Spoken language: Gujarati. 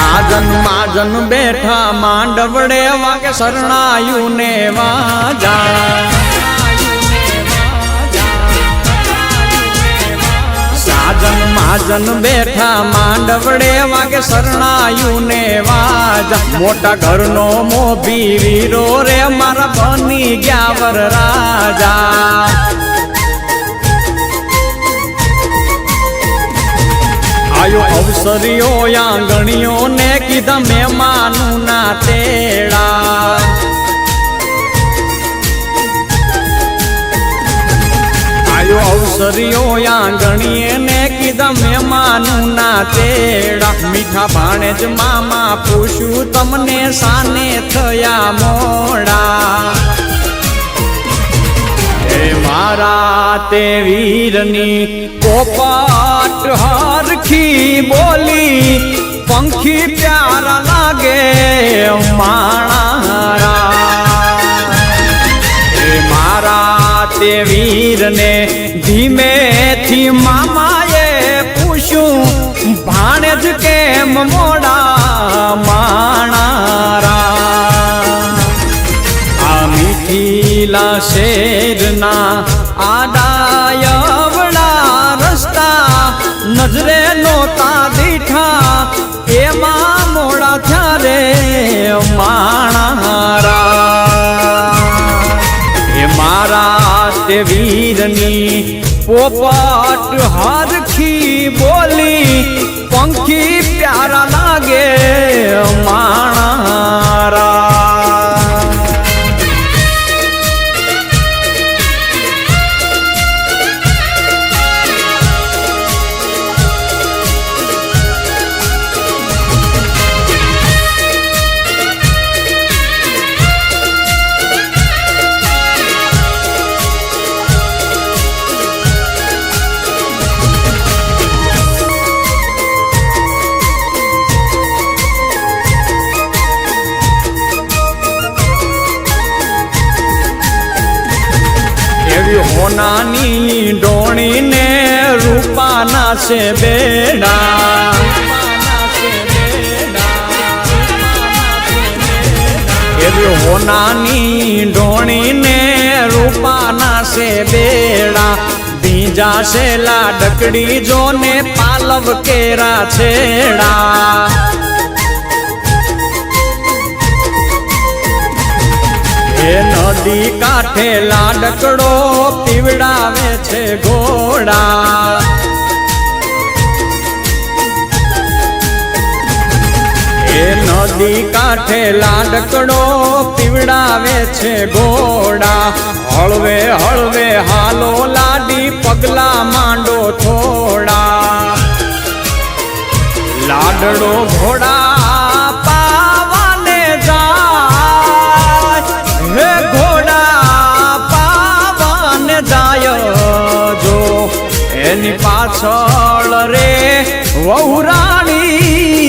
સાજન માજન બેઠા માંડવડે વાગે શરણાયું ને વાજા સાજન માજન બેઠા માંડવડે વાગે શરણાયું ને વાજા મોટા ઘરનો મોભી વીરો રે મારા બની ગયા વર રાજા આયો અવસરીઓ આંગણીઓ ને કીધા મહેમાનું ના તેડા આયો અવસરીઓ આંગણીએ ને કીધા મહેમાનું ના તેડા મીઠા ભાણેજ મામા પૂછ્યું તમને સાને થયા મોડા મારા તે વીરની પોપટ હરખી બોલી પંખી પ્યારા લાગે માણારા મારા તે વીરને ધીમેથી મામાએ પૂછ્યું ભાણેજ કેમ મોડા માણારા મીઠીલા શેરના આડાયવડા રસ્તા નજરે નોતા દીઠા એમાં મોડા થયારે માણારા એ મારા તે વીરની પોપટ હરખી બોલી પંખી પ્યારા લાગે માણારા હોનાની ડોણી ને રૂપાના છે બેડા એવી હોનાની ડોણી ને રૂપાના છે બેડા બીજા છે લાડકડી જો ને પાલવ કેરા છેડા એ નદી કાંઠે લાડકડો પીવડાવે છે ઘોડા એ નદી કાંઠે લાડકડો પીવડાવે છે ઘોડા હળવે હળવે હાલો લાડી પગલા માંડો થોડા લાડડો ઘોડા પાવાને જાય હે ઘોડા પાવાને જાય જો એની પાછળ રે વહુરાણી